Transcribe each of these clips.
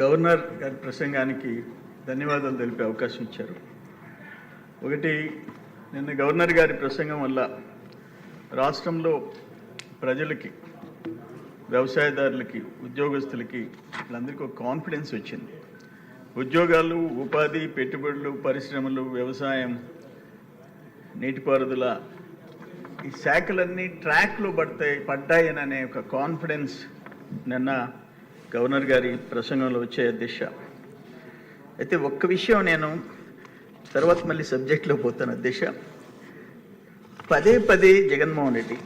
Governor గారి ప్రసంగానికి ధన్యవాదాలు తెలిపే అవకాశం ఇచ్చారు. ఒకటి, నిన్న గవర్నర్ గారి ప్రసంగం వల్ల రాష్ట్రంలో ప్రజలకి, వ్యవసాయదారులకి, ఉద్యోగస్తులకి వీళ్ళందరికీ ఒక కాన్ఫిడెన్స్ వచ్చింది. ఉద్యోగాలు, ఉపాధి, పెట్టుబడులు, పరిశ్రమలు, వ్యవసాయం, నీటిపారుదల ఈ శాఖలన్నీ ట్రాక్లో పడ్డాయననే ఒక కాన్ఫిడెన్స్ నిన్న గవర్నర్ గారి ప్రసంగంలో వచ్చే దిశ. అయితే ఒక్క విషయం నేను తర్వాత మళ్ళీ సబ్జెక్ట్లో పోతాను. దిశ పదే పదే జగన్మోహన్ రెడ్డి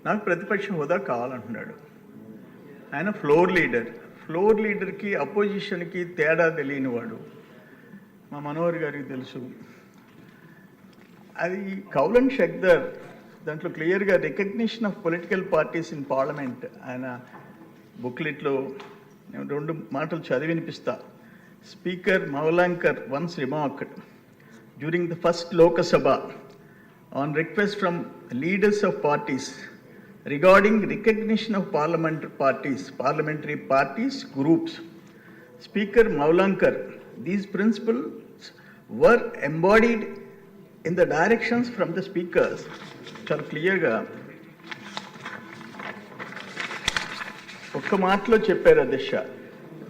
నాకు ప్రతిపక్ష హోదా కావాలంటున్నాడు. ఆయన ఫ్లోర్ లీడర్కి అపోజిషన్కి తేడా తెలియనివాడు. మా మనోహర్ గారికి తెలుసు. అది కౌలన్ షక్దర్ దాంట్లో క్లియర్గా recognition of political parties in parliament ఆయన బుక్లెట్లో నేను 2 మాటలు చదివి వినిపిస్తా. Speaker Mavalankar once remarked during the first Lok Sabha on request from leaders of parties regarding recognition of parliamentary parties groups. Speaker Maulankar, these principles were embodied in the directions from the speakers. చాలా క్లియర్గా ఒక్క మాటలో చెప్పారు అధ్యక్ష.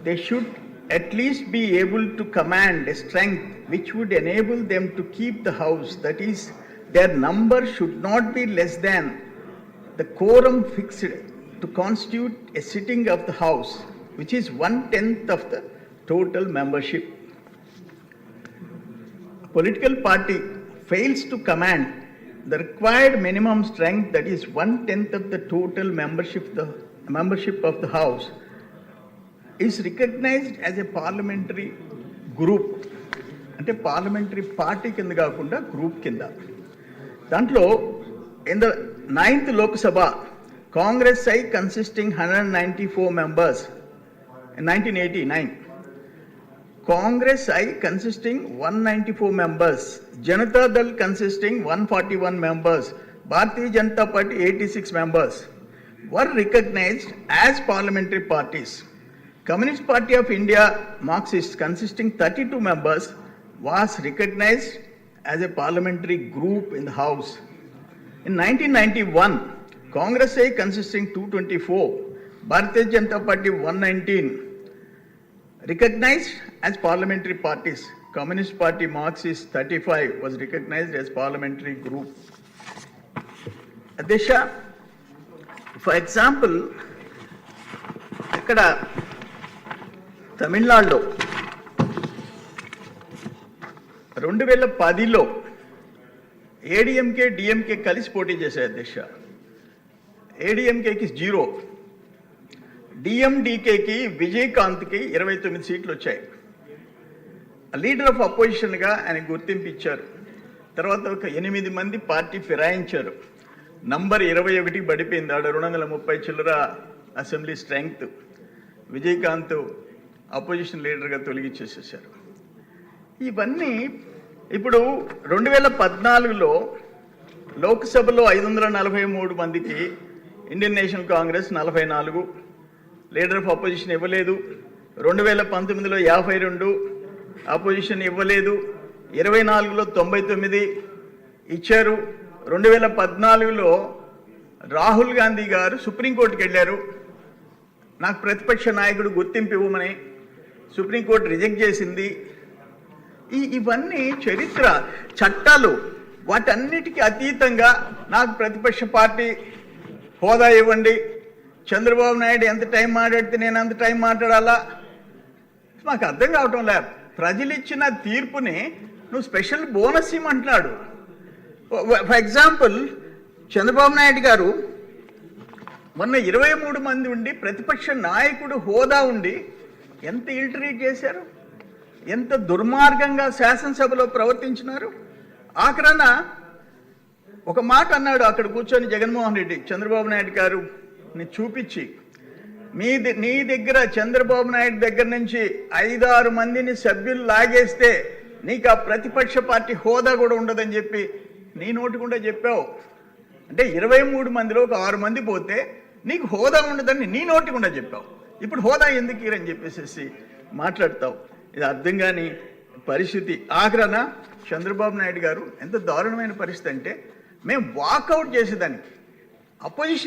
They should at least be able to command a strength which would enable them to keep the house, that is, their number should not be less than the quorum fixed to constitute a sitting of the house, which is 1/10 of the total membership. A political party fails to command the required minimum strength, that is 1/10 of the total membership of the house, is recognized as a parliamentary group. అంటే parliamentary party కింద కాకుండా group కింద. దాంట్లో in the 9th Lok Sabha Congress I consisting 194 members in 1989, Congress I consisting 194 members, Janata Dal consisting 141 members, Bharatiya Janata party 86 members were recognized as parliamentary parties. Communist Party of India Marxist consisting 32 members was recognized as a parliamentary group in the House. In 1991, Congress A consisting 224, Bharatiya Janata Party 119 recognized as parliamentary parties. Communist Party Marxist 35 was recognized as parliamentary group. Adesha, for example, ikkada తమిళనాడులో 2010లో ADMK DMK కలిసి పోటీ చేశాయి అధ్యక్ష. ఏడీఎంకేకి 0, డిఎండికేకి విజయకాంత్కి 29 సీట్లు వచ్చాయి. Leader of అపోజిషన్గా ఆయన గుర్తింపు ఇచ్చారు. తర్వాత ఒక 8 మంది పార్టీ ఫిరాయించారు. నంబర్ 21కి పడిపోయింది. ఆడ 230 చిల్లర అసెంబ్లీ స్ట్రెంగ్త్. విజయకాంత్ అపోజిషన్ లీడర్గా తొలగించేసేసారు. ఇవన్నీ ఇప్పుడు 2014లో లోక్సభలో 543 మందికి Indian national Congress 44 leader of opposition ఇవ్వలేదు. 2019లో 52 అపోజిషన్ ఇవ్వలేదు. 24లో 99 ఇచ్చారు. 2014లో రాహుల్ గాంధీ గారు సుప్రీంకోర్టుకి వెళ్ళారు. నాకు ప్రతిపక్ష నాయకుడు గుర్తింపు ఇవ్వమని. సుప్రీంకోర్టు రిజెక్ట్ చేసింది. ఇవన్నీ చరిత్ర, చట్టాలు, వాటన్నిటికీ అతీతంగా నాకు ప్రతిపక్ష పార్టీ హోదా ఇవ్వండి. చంద్రబాబు నాయుడు ఎంత టైం మాట్లాడితే నేను అంత టైం మాట్లాడాలా? మాకు అర్థం కావటం లే. ప్రజలు ఇచ్చిన తీర్పుని నువ్వు స్పెషల్ బోనస్ ఇవ్వమంటున్నాడు. ఫర్ ఎగ్జాంపుల్, చంద్రబాబు నాయుడు గారు మొన్న 23 మంది ఉండి ప్రతిపక్ష నాయకుడు హోదా ఉండి ఎంత ఇల్టరీట్ చేశారు, ఎంత దుర్మార్గంగా శాసనసభలో ప్రవర్తించినారు. ఆఖరణ ఒక మాట అన్నాడు అక్కడ కూర్చొని జగన్మోహన్ రెడ్డి చంద్రబాబు నాయుడు గారుని చూపించి, నీ దగ్గర చంద్రబాబు నాయుడు దగ్గర నుంచి 5-6 మందిని సభ్యులు లాగేస్తే నీకు ఆ ప్రతిపక్ష పార్టీ హోదా కూడా ఉండదని చెప్పి నీ నోటి గుండా చెప్పావు. అంటే 23 మందిలో ఒక 6 మంది పోతే నీకు హోదా ఉండదని నీ నోటి గుండా చెప్పావు. ఇప్పుడు హోదా ఎందుకు ఇరని చెప్పేసి మాట్లాడతావు. ఇది అర్థం కాని పరిస్థితి. ఆఖరణ చంద్రబాబు నాయుడు గారు ఎంత దారుణమైన పరిస్థితి అంటే, మేము వాకౌట్ చేసేదానికి అపోజిషన్